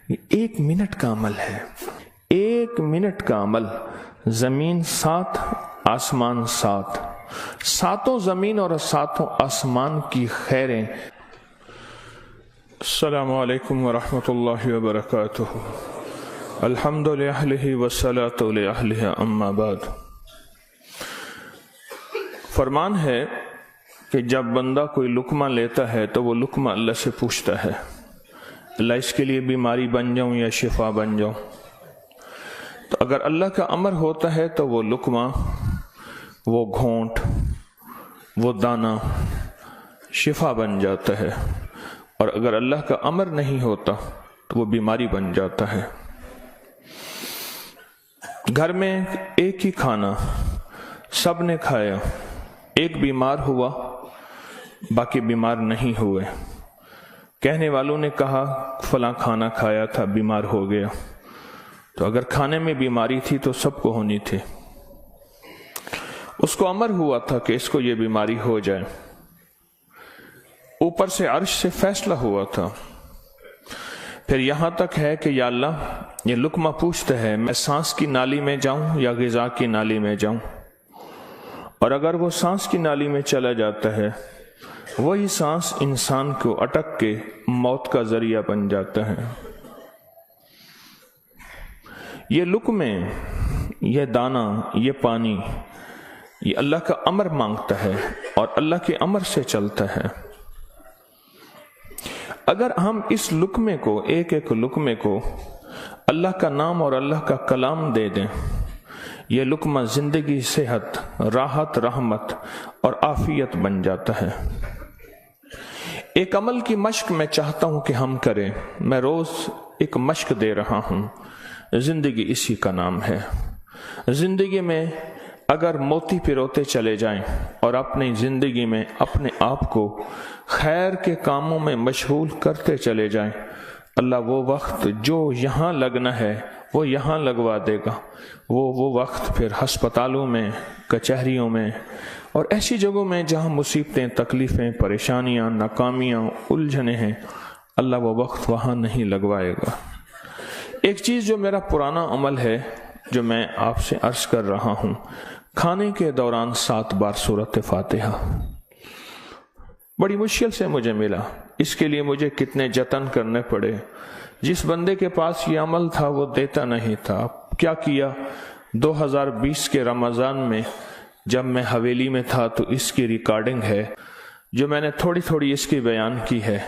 ایک منٹ کا عمل ہے، 1 منٹ کا عمل، زمین 7 آسمان 7، ساتوں زمین اور ساتوں آسمان کی خیریں۔ السلام علیکم ورحمۃ اللہ وبرکاتہ۔ الحمد للہ والصلاۃ لأہلہ، اما بعد۔ فرمان ہے کہ جب بندہ کوئی لقمہ لیتا ہے تو وہ لقمہ اللہ سے پوچھتا ہے، اللہ اس کے لیے بیماری بن جاؤں یا شفا بن جاؤں؟ تو اگر اللہ کا امر ہوتا ہے تو وہ لقمہ، وہ گھونٹ، وہ دانہ شفا بن جاتا ہے، اور اگر اللہ کا امر نہیں ہوتا تو وہ بیماری بن جاتا ہے۔ گھر میں ایک ہی کھانا سب نے کھایا، ایک بیمار ہوا باقی بیمار نہیں ہوئے، کہنے والوں نے کہا فلاں کھانا کھایا تھا بیمار ہو گیا، تو اگر کھانے میں بیماری تھی تو سب کو ہونی تھی۔ اس کو امر ہوا تھا کہ اس کو یہ بیماری ہو جائے، اوپر سے عرش سے فیصلہ ہوا تھا۔ پھر یہاں تک ہے کہ یا اللہ، یہ لقمہ پوچھتا ہے میں سانس کی نالی میں جاؤں یا غذا کی نالی میں جاؤں، اور اگر وہ سانس کی نالی میں چلا جاتا ہے، وہی سانس انسان کو اٹک کے موت کا ذریعہ بن جاتا ہے۔ یہ لقمے، یہ دانہ، یہ پانی، یہ اللہ کا امر مانگتا ہے اور اللہ کے امر سے چلتا ہے۔ اگر ہم اس لقمے کو، ایک ایک لقمے کو اللہ کا نام اور اللہ کا کلام دے دیں، یہ لقمہ زندگی، صحت، راحت، رحمت اور عافیت بن جاتا ہے۔ ایک عمل کی مشق میں چاہتا ہوں کہ ہم کریں، میں روز ایک مشق دے رہا ہوں، زندگی اسی کا نام ہے۔ زندگی میں اگر موتی پروتے چلے جائیں اور اپنی زندگی میں اپنے آپ کو خیر کے کاموں میں مشغول کرتے چلے جائیں، اللہ وہ وقت جو یہاں لگنا ہے وہ یہاں لگوا دے گا۔ وہ وقت پھر ہسپتالوں میں، کچہریوں میں اور ایسی جگہوں میں جہاں مصیبتیں، تکلیفیں، پریشانیاں، ناکامیاں، الجھنیں ہیں، اللہ وہ وقت وہاں نہیں لگوائے گا۔ ایک چیز جو میرا پرانا عمل ہے، جو میں آپ سے عرض کر رہا ہوں، کھانے کے دوران 7 بار سورۃ فاتحہ، بڑی مشکل سے مجھے ملا، اس کے لیے مجھے کتنے جتن کرنے پڑے۔ جس بندے کے پاس یہ عمل تھا وہ دیتا نہیں تھا۔ کیا کیا، 2020 کے رمضان میں جب میں حویلی میں تھا تو اس کی ریکارڈنگ ہے، جو میں نے تھوڑی تھوڑی اس کی بیان کی ہے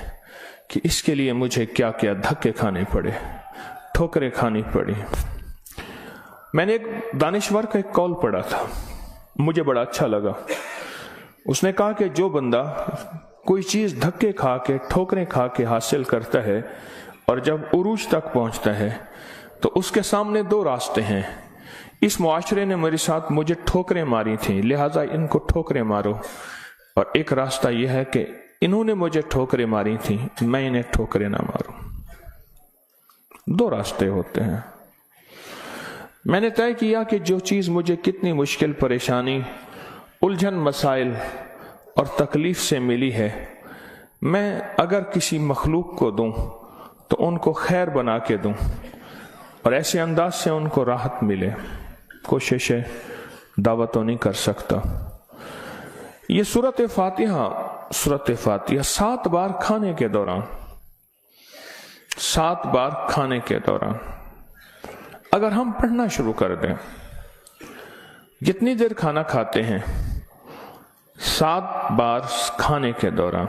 کہ اس کے لیے مجھے کیا کیا دھکے کھانے پڑے، ٹھوکریں کھانی پڑی۔ میں نے ایک دانشور کا ایک قول پڑھا تھا، مجھے بڑا اچھا لگا۔ اس نے کہا کہ جو بندہ کوئی چیز دھکے کھا کے، ٹھوکریں کھا کے حاصل کرتا ہے اور جب عروج تک پہنچتا ہے تو اس کے سامنے 2 راستے ہیں۔ اس معاشرے نے میرے ساتھ مجھے ٹھوکریں ماری تھیں، لہٰذا ان کو ٹھوکریں مارو، اور ایک راستہ یہ ہے کہ انہوں نے مجھے ٹھوکریں ماری تھیں، میں انہیں ٹھوکریں نہ ماروں۔ 2 راستے ہوتے ہیں۔ میں نے طے کیا کہ جو چیز مجھے کتنی مشکل، پریشانی، الجھن، مسائل اور تکلیف سے ملی ہے، میں اگر کسی مخلوق کو دوں تو ان کو خیر بنا کے دوں اور ایسے انداز سے ان کو راحت ملے۔ کوشش ہے، دعوت تو نہیں کر سکتا۔ یہ سورۃ فاتحہ 7 بار کھانے کے دوران، 7 بار کھانے کے دوران اگر ہم پڑھنا شروع کر دیں، جتنی دیر کھانا کھاتے ہیں، 7 بار کھانے کے دوران،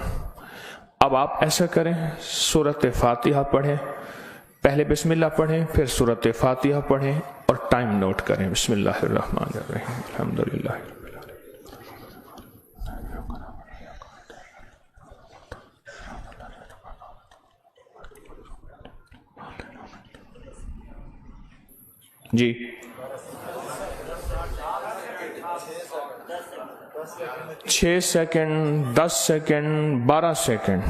اب آپ ایسا کریں، سورۃ فاتحہ پڑھیں، پہلے بسم اللہ پڑھیں، پھر سورۃ فاتحہ پڑھیں اور ٹائم نوٹ کریں۔ بسم اللہ الرحمن الرحیم، الحمدللہ رب العالمین۔ جی 6 سیکنڈ، 10 سیکنڈ، 12 سیکنڈ،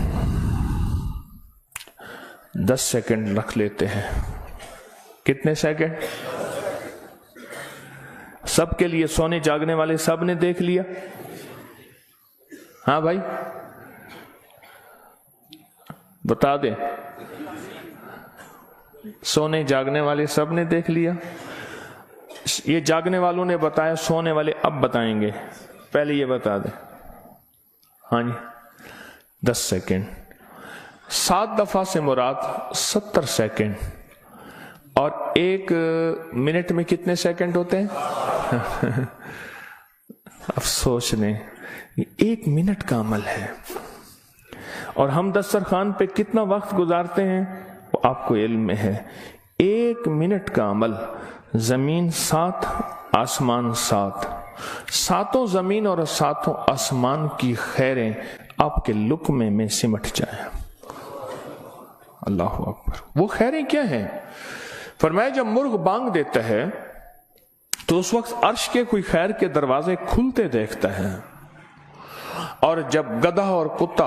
10 سیکنڈ رکھ لیتے ہیں۔ کتنے سیکنڈ؟ سب کے لیے، سونے جاگنے والے سب نے دیکھ لیا؟ ہاں بھائی بتا دیں۔ सोने जागने वाले सब ने देख लिया। ये जागने वालों ने बताया, सोने वाले अब बताएंगे। पहले ये बता दे। हाँ जी, 10 सेकेंड। 7 दफा से मुराद 70 सेकेंड। और 1 मिनट में कितने सेकंड होते हैं? अब सोच लें, 1 मिनट का अमल है। और हम दस्तरखान पे कितना वक्त गुजारते हैं वो आपको इल्म में है। 1 मिनट का अमल, जमीन 7, आसमान 7, 7 जमीन और 7 आसमान की खैरें आपके लुक्मे में सिमट जाए। अल्लाह अकबर। वो खैरें क्या हैं? फरमाया जब मुर्ग बांग देता है तो उस वक्त अर्श के कोई खैर के दरवाजे खुलते देखता है, और जब गधा और कुत्ता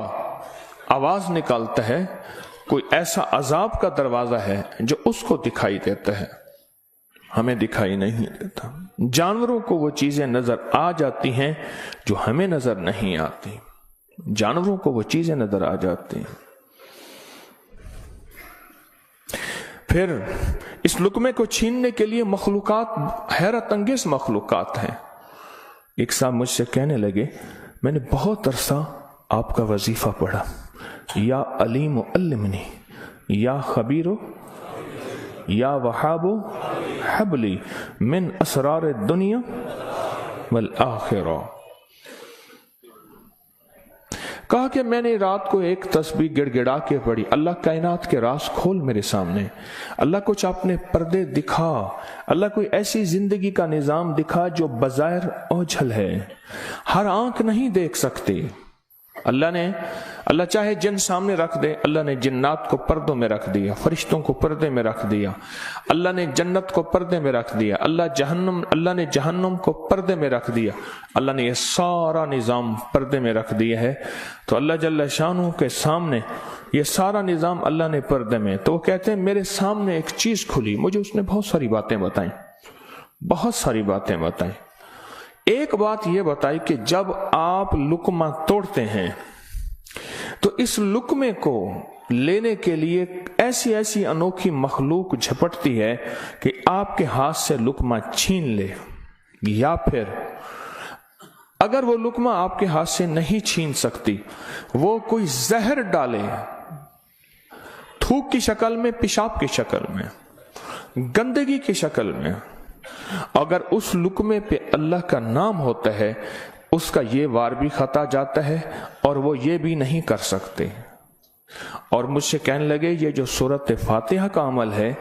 आवाज निकालता है कोई ऐसा अजाब का दरवाजा है जो उसको दिखाई देता है, हमें दिखाई नहीं देता। जानवरों को वो चीजें नजर आ जाती हैं जो हमें नजर नहीं आती। जानवरों को वो चीजें नजर आ जाती हैं। फिर इस लुकमे को छीनने के लिए मखलूकात, हैरत अंगेज मखलूकात हैं। एक साहब मुझसे कहने लगे, मैंने बहुत अरसा आपका वजीफा पढ़ा, या अलीम अल्लिमनी, या खबीरो, या वहाबो हबली मिन असरार दुनिया वल आखिरा। कहा कि मैंने रात को एक तस्बीह गिड़गिड़ा के पढ़ी, अल्लाह कायनात के राज खोल मेरे सामने, अल्लाह कुछ अपने पर्दे दिखा, अल्लाह कोई ऐसी जिंदगी का निजाम दिखा जो बज़ाहिर ओझल है, हर आंख नहीं देख सकती। अल्लाह चाहे जिन सामने रख दे, अल्लाह ने जिन्नात को पर्दों में रख दिया, फरिश्तों को पर्दे में रख दिया, अल्लाह ने जन्नत को पर्दे में रख दिया, अल्लाह ने जहन्नम को पर्दे में रख दिया, अल्लाह ने यह सारा निज़ाम पर्दे में रख दिया है। तो अल्लाह जल्ल शानहू के सामने ये सारा निज़ाम अल्लाह ने पर्दे में। तो वो कहते हैं मेरे सामने एक चीज खुली, मुझे उसने बहुत सारी बातें बताई, बहुत सारी बातें बताई। एक बात यह बताई कि जब आप लुकमा तोड़ते हैं तो इस लुकमे को लेने के लिए ऐसी ऐसी अनोखी मखलूक झपटती है कि आपके हाथ से लुकमा छीन ले, या फिर अगर वो लुकमा आपके हाथ से नहीं छीन सकती, वो कोई जहर डाले, थूक की शक्ल में, पेशाब की शक्ल में, गंदगी की शक्ल में। अगर उस लुकमे पे अल्लाह का नाम होता है, उसका ये वार भी खता जाता है और वो ये भी नहीं कर सकते। और मुझसे कहने लगे ये जो सूरत फातिहा का अमल है,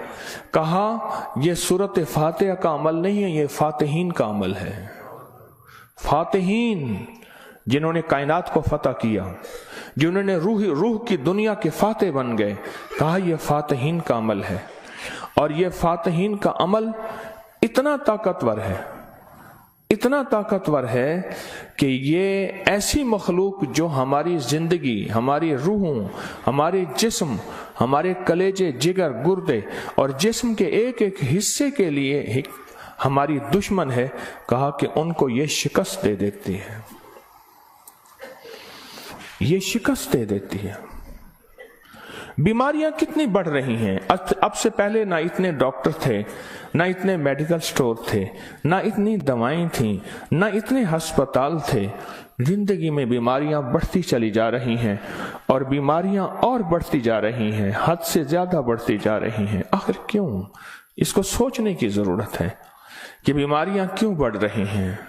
कहा ये सूरत फातिहा का अमल नहीं है, ये फातिहीन का अमल है। फातिहीन जिन्होंने कायनात को फतह किया, जिन्होंने रूह की दुनिया के फातिह बन गए, कहा यह फातिहीन का अमल है। और यह फातिहीन का अमल इतना ताकतवर है, इतना ताकतवर है कि ये ऐसी मखलूक जो हमारी जिंदगी, हमारी रूहों, हमारे जिस्म, हमारे कलेजे, जिगर, गुर्दे और जिस्म के एक एक हिस्से के लिए हमारी दुश्मन है, कहा कि उनको ये शिकस्त दे देती है, ये शिकस्त दे देती है। बीमारियां कितनी बढ़ रही हैं। अब से पहले ना इतने डॉक्टर थे, ना इतने मेडिकल स्टोर थे, ना इतनी दवाएं थीं, ना इतने अस्पताल थे। जिंदगी में बीमारियां बढ़ती चली जा रही हैं और बीमारियां और बढ़ती जा रही हैं, हद से ज्यादा बढ़ती जा रही हैं। आखिर क्यों? इसको सोचने की जरूरत है कि बीमारियां क्यों बढ़ रही हैं।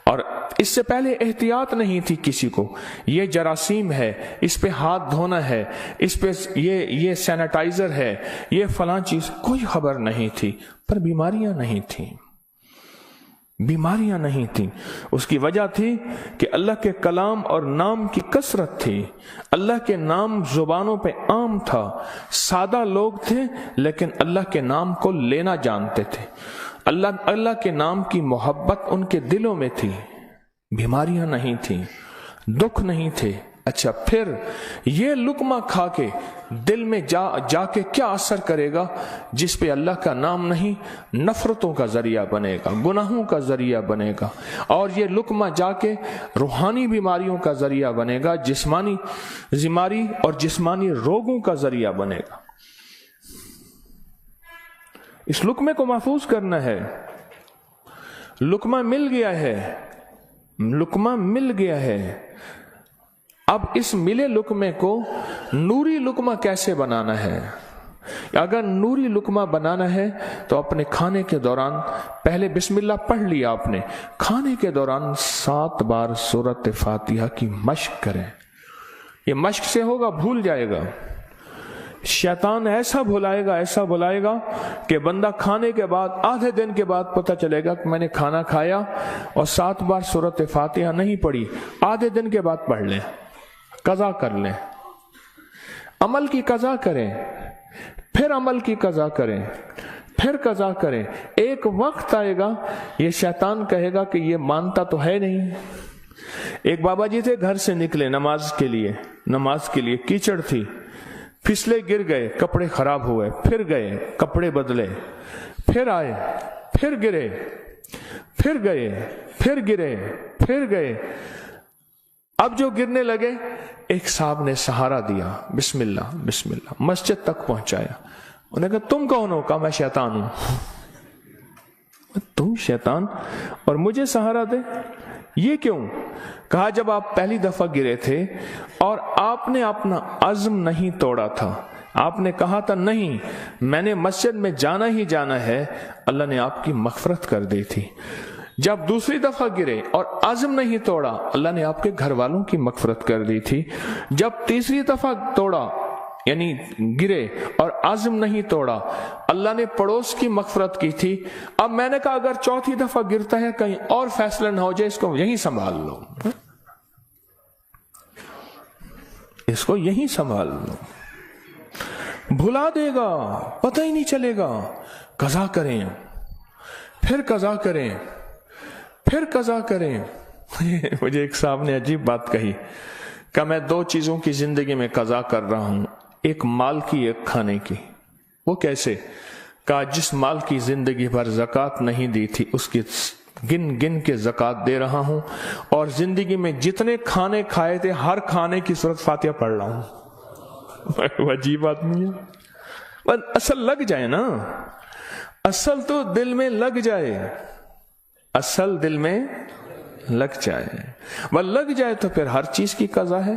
और इससे पहले एहतियात नहीं थी किसी को, ये जरासीम है, इस पे हाथ धोना है, इस पे ये सैनिटाइजर है, ये फलां चीज, कोई खबर नहीं थी। पर बीमारियां नहीं थी, बीमारियां नहीं थी। उसकी वजह थी कि अल्लाह के कलाम और नाम की कसरत थी। अल्लाह के नाम जुबानों पे आम था, सादा लोग थे लेकिन अल्लाह के नाम को लेना जानते थे। अल्लाह के नाम की मोहब्बत उनके दिलों में थी। बीमारियां नहीं थी, दुख नहीं थे। अच्छा, फिर ये लुकमा खा के दिल में जाके क्या असर करेगा? जिस पे अल्लाह का नाम नहीं, नफरतों का जरिया बनेगा, गुनाहों का जरिया बनेगा। और ये लुकमा जाके रूहानी बीमारियों का जरिया बनेगा, जिस्मानी बीमारी और जिस्मानी रोगों का जरिया बनेगा। इस लुकमे को महफूज करना है। लुकमा मिल गया है, लुकमा मिल गया है। अब इस मिले लुकमे को नूरी लुकमा कैसे बनाना है? अगर नूरी लुकमा बनाना है तो अपने खाने के दौरान पहले बिस्मिल्लाह पढ़ लिया आपने, खाने के दौरान 7 बार सूरत फातिहा की मश्क करें। ये मश्क से होगा, भूल जाएगा। शैतान ऐसा भुलाएगा कि बंदा खाने के बाद आधे दिन के बाद पता चलेगा कि मैंने खाना खाया और 7 बार सूरत फातिहा नहीं पढ़ी। आधे दिन के बाद पढ़ लें, कज़ा कर लें, अमल की कज़ा करें, फिर अमल की कज़ा करें, फिर कज़ा करें। एक वक्त आएगा ये शैतान कहेगा कि ये मानता तो है नहीं। एक बाबा जी थे, घर से निकले नमाज के लिए कीचड़ थी, फिसले, गिर गए, कपड़े खराब हुए, फिर गए, कपड़े बदले, फिर आए, फिर गिरे, फिर गए, फिर गिरे, फिर गए। अब जो गिरने लगे, एक साहब ने सहारा दिया, बिस्मिल्लाह बिस्मिल्लाह, मस्जिद तक पहुंचाया। उन्हें कहा तुम कौन हो? कहा मैं शैतान हूं। तुम शैतान और मुझे सहारा दे, ये क्यों? कहा जब आप पहली दफा गिरे थे और आपने अपना अज़्म नहीं तोड़ा था, आपने कहा था नहीं मैंने मस्जिद में जाना ही जाना है, अल्लाह ने आपकी मग़फ़िरत कर दी थी। जब दूसरी दफा गिरे और अज़्म नहीं तोड़ा, अल्लाह ने आपके घर वालों की मग़फ़िरत कर दी थी। जब तीसरी दफा तोड़ा यानी गिरे और अज़्म नहीं तोड़ा, अल्लाह ने पड़ोस की मग़फ़िरत की थी। अब मैंने कहा अगर चौथी दफा गिरता है कहीं और फैसला ना हो जाए, इसको यहीं संभाल लो, इसको यहीं संभाल लो, भुला देगा, पता ही नहीं चलेगा। कज़ा करें, फिर कज़ा करें, फिर कज़ा करें। मुझे एक साहब ने अजीब बात कही, कि मैं 2 चीजों की जिंदगी में कज़ा कर रहा हूं, एक माल की, एक खाने की। वो कैसे? कहा जिस माल की जिंदगी भर ज़कात नहीं दी थी, उसकी गिन गिन के ज़कात दे रहा हूं, और जिंदगी में जितने खाने खाए थे हर खाने की सूरत फातिहा पढ़ रहा हूं। अजीब आदमी है। पर असल लग जाए ना, असल तो दिल में लग जाए, असल दिल में लग जाए, वह लग जाए तो फिर हर चीज की कज़ा है।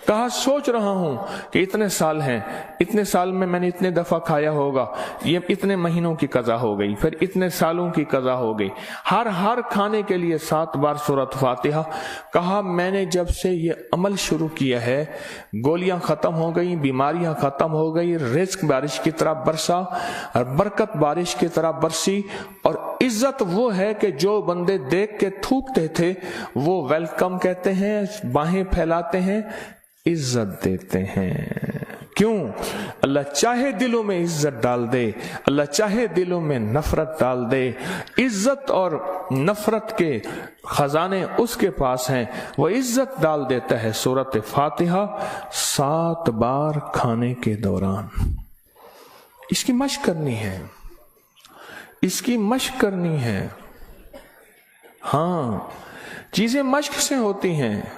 कहा सोच रहा हूं कि इतने साल हैं, इतने साल में मैंने इतने दफा खाया होगा, ये इतने महीनों की कज़ा हो गई, फिर इतने सालों की कज़ा हो गई, हर खाने के लिए 7 बार सूरत फातिहा। कहा मैंने जब से ये अमल शुरू किया है, गोलियां खत्म हो गई, बीमारियां खत्म हो गई, रिज़्क बारिश की तरह बरसा और बरकत बारिश की तरह बरसी। और इज्जत वो है कि जो बंदे देख के थूकते थे वो वेलकम कहते हैं, बाहें फैलाते हैं, इज्जत देते हैं। क्यों? अल्लाह चाहे दिलों में इज्जत डाल दे, अल्लाह चाहे दिलों में नफरत डाल दे। इज्जत और नफरत के खजाने उसके पास हैं, वह इज्जत डाल देता है। सूरत फातिहा 7 बार खाने के दौरान। इसकी मश्क करनी है, इसकी मश्क करनी है। हाँ, चीजें मश्क से होती हैं।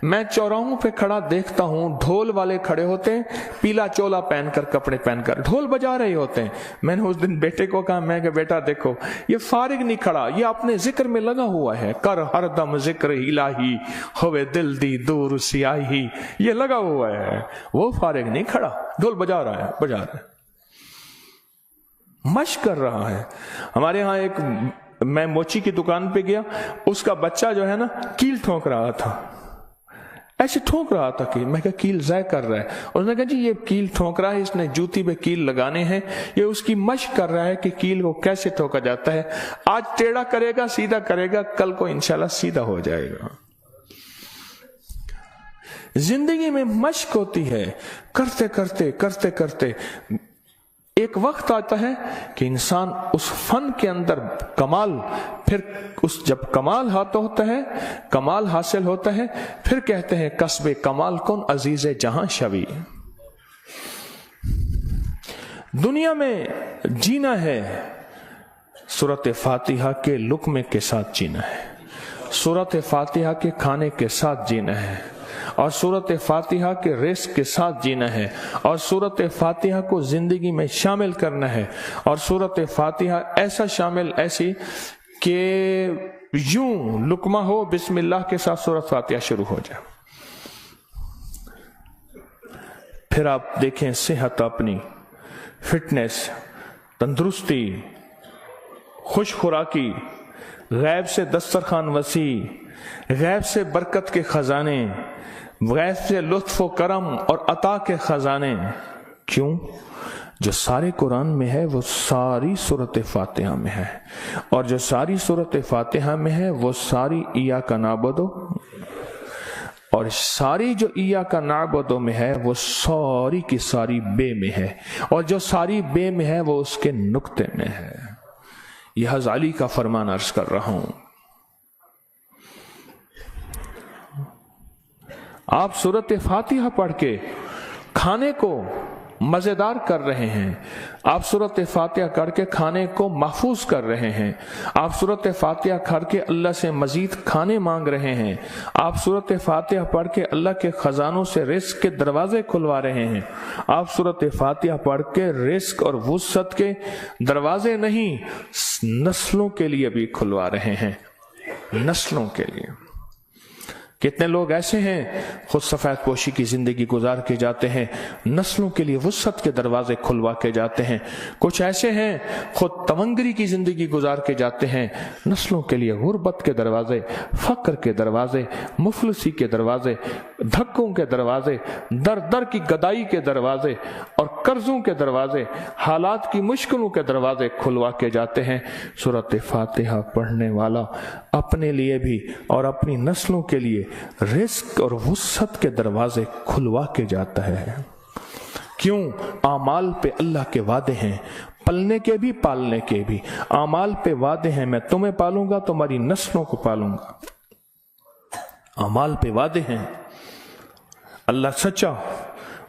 मैं चौराहों पे खड़ा देखता हूं, ढोल वाले खड़े होते हैं, पीला चोला पहनकर, कपड़े पहनकर ढोल बजा रहे होते हैं। मैंने उस दिन बेटे को कहा, मैं कि बेटा देखो ये फारिग नहीं खड़ा, ये अपने जिक्र में लगा हुआ है। कर हरदम जिक्र इलाही होवे दिल दी दूर सियाही, ये लगा हुआ है, वो फारिग नहीं खड़ा, ढोल बजा रहा है, मश्क कर रहा है। हमारे यहाँ मैं मोची की दुकान पे गया, उसका बच्चा जो है ना कील ठोक रहा था, ऐसे ठोक रहा था कि मैं क्या कील ज़ाय कर रहा है। उसने कहा जी ये कील ठोक रहा है, इसने जूती पे कील लगाने हैं, ये उसकी मश्क कर रहा है कि कील को कैसे ठोका जाता है। आज टेढ़ा करेगा, सीधा करेगा, कल को इंशाल्लाह सीधा हो जाएगा। जिंदगी में मश्क होती है, करते करते करते करते एक वक्त आता है कि इंसान उस फन के अंदर कमाल, फिर जब कमाल होता है, कमाल हासिल होता है, फिर कहते हैं कस्बे कमाल कौन अजीज जहां शवी। दुनिया में जीना है, सूरत फातिहा के लुक्मे के साथ जीना है, सूरत फातिहा के खाने के साथ जीना है। اور सूरत फातिहा के रिस्क के साथ जीना है और सूरत फातिहा को जिंदगी में शामिल करना है और सूरत फातिहा ऐसा शामिल ऐसी कि यूं लुकमा हो बिस्मिल्लाह के साथ सूरत फातिहा शुरू हो जाए। फिर आप देखें सेहत, अपनी फिटनेस, तंदुरुस्ती, खुश खुराकी, गैब से दस्तरखान वसी, गैब से बरकत के खजाने, गैब से लुत्फ व करम और अता के खजाने। क्यों? जो सारे कुरान में है वो सारी सूरत फातिहा में है, और जो सारी सूरत फातिहा में है वो सारी इय्याका नअबुदु, और सारी जो इय्याका नअबुदु में है वो सारी की सारी बे में है, और जो सारी बे में है वो उसके नुक्ते में है। यह हज़ाली का फरमान अर्ज कर रहा हूं। आप सूरत फातिहा पढ़ के खाने को मजेदार कर रहे हैं, आप सूरत फातिहा करके खाने को महफूज कर रहे हैं, आप सूरत फातिहा करके अल्लाह से मजीद खाने मांग रहे हैं, आप सूरत फातिहा पढ़ के अल्लाह के खजानों से रिस्क के दरवाजे खुलवा रहे हैं, आप सूरत फातिहा पढ़ के रिस्क और वुसअत के दरवाजे नहीं नस्लों के लिए भी खुलवा रहे हैं, नस्लों के लिए। कितने लोग ऐसे हैं खुद सफेद पोशी की जिंदगी गुजार के जाते हैं, नस्लों के लिए वुसअत के दरवाजे खुलवा के जाते हैं। कुछ ऐसे हैं खुद तवंगरी की जिंदगी गुजार के जाते हैं, नस्लों के लिए गुर्बत के दरवाजे, फक्र के दरवाजे, मुफलसी के दरवाजे, धक्कों के दरवाजे, दर दर की गदाई के दरवाजे और कर्जों के दरवाजे, हालात की मुश्किलों के दरवाजे खुलवा के जाते हैं। सूरत फातिहा पढ़ने वाला अपने लिए भी और अपनी नस्लों के लिए रिस्क और वुसअत के दरवाजे खुलवा के जाता है। क्यों? आमाल पे अल्लाह के वादे हैं, पलने के भी पालने के भी। आमाल पे वादे हैं, मैं तुम्हें पालूंगा, तुम्हारी नस्लों को पालूंगा। आमाल पे वादे हैं, अल्लाह सच्चा,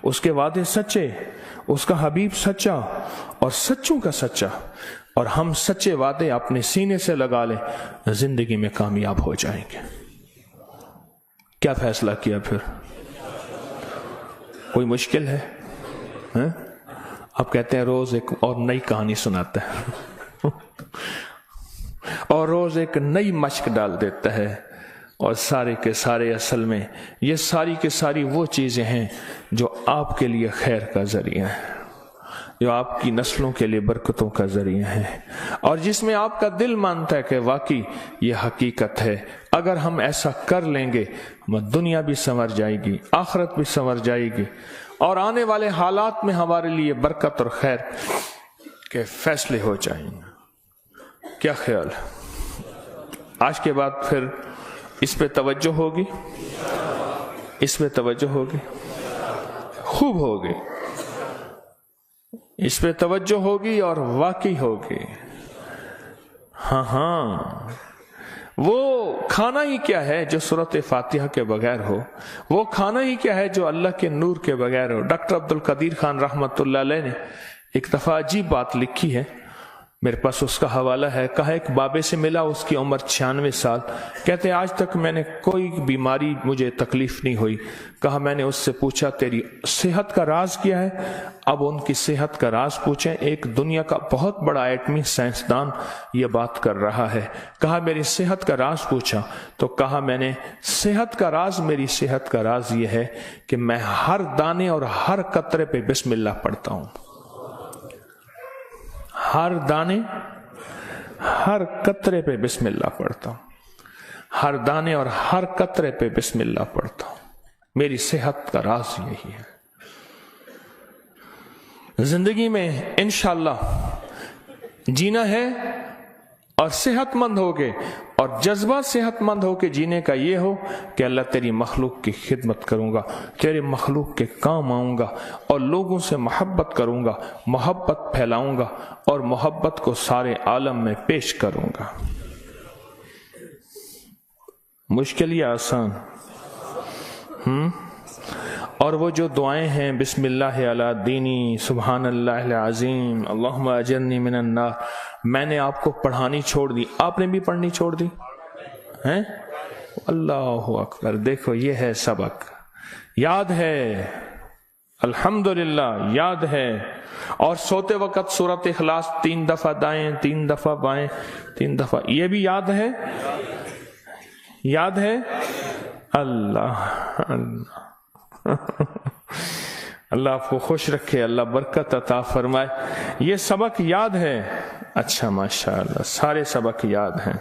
उसके वादे सच्चे, उसका हबीब सच्चा और सच्चों का सच्चा, और हम सच्चे वादे अपने सीने से लगा लें, जिंदगी में कामयाब हो जाएंगे। क्या फैसला किया फिर? कोई मुश्किल है? आप कहते हैं रोज एक और नई कहानी सुनाता है और रोज एक नई मश्क डाल देता है, और सारे के सारे असल में ये सारी के सारी वो चीजें हैं जो आपके लिए खैर का जरिया है, जो आपकी नस्लों के लिए बरकतों का जरिया है, और जिसमें आपका दिल मानता है कि वाकई ये हकीकत है। अगर हम ऐसा कर लेंगे दुनिया भी संवर जाएगी, आखिरत भी संवर जाएगी, और आने वाले हालात में हमारे लिए बरकत और खैर के फैसले हो जाएंगे। क्या ख्याल? आज के बाद फिर इस पे तवज्जो होगी, इस पे तवज्जो होगी, खूब होगी, इस पे तवज्जो होगी और वाकई होगी। हाँ, वो खाना ही क्या है जो सूरत फातिहा के बगैर हो, वो खाना ही क्या है जो अल्लाह के नूर के बगैर हो। डॉक्टर अब्दुल कदीर खान रहमतुल्लाह अलैह ने एक दफा अजीब बात लिखी है, मेरे पास उसका हवाला है। कहा एक बाबे से मिला, उसकी उम्र 96 साल, कहते आज तक मैंने कोई बीमारी मुझे तकलीफ नहीं हुई। कहा मैंने उससे पूछा तेरी सेहत का राज क्या है? अब उनकी सेहत का राज पूछें, एक दुनिया का बहुत बड़ा एटमी साइंसदान ये बात कर रहा है। कहा मेरी सेहत का राज पूछा, तो कहा मैंने सेहत का राज, मेरी सेहत का राज ये है कि मैं हर दाने और हर कतरे पे बिस्मिल्लाह पढ़ता हूं, हर दाने हर कतरे पे बिस्मिल्लाह पढ़ता हूं, हर दाने और हर कतरे पे बिस्मिल्लाह पढ़ता हूं। मेरी सेहत का राज यही है। जिंदगी में इंशाअल्लाह जीना है और सेहतमंद होके, और जज्बा सेहतमंद होके जीने का ये हो कि अल्लाह तेरी मखलूक की खिदमत करूंगा, तेरे मखलूक के काम आऊंगा और लोगों से मोहब्बत करूंगा, मोहब्बत फैलाऊंगा और मोहब्बत को सारे आलम में पेश करूंगा। मुश्किल या आसान? और वो जो दुआएं हैं बिस्मिल्लाह अला दीनी, सुबहानल्लाह अज़ीम, अल्लाहुम्मा अजरनी मिनन नार, मैंने आपको पढ़ानी छोड़ दी, आपने भी पढ़नी छोड़ दी हैं? अल्लाहु अकबर। देखो ये है सबक, یاد ہے، الحمدللہ یاد ہے. اور سوتے وقت سورۃ اخلاص 3 دفعہ دائیں، 3 دفعہ بائیں، 3 دفعہ، یہ بھی یاد ہے؟ یاد ہے؟ اللہ اللہ اللہ آپ کو خوش رکھے، اللہ برکت عطا فرمائے. یہ سبق یاد ہے؟ اچھا، ماشاءاللہ سارے سبق یاد ہیں.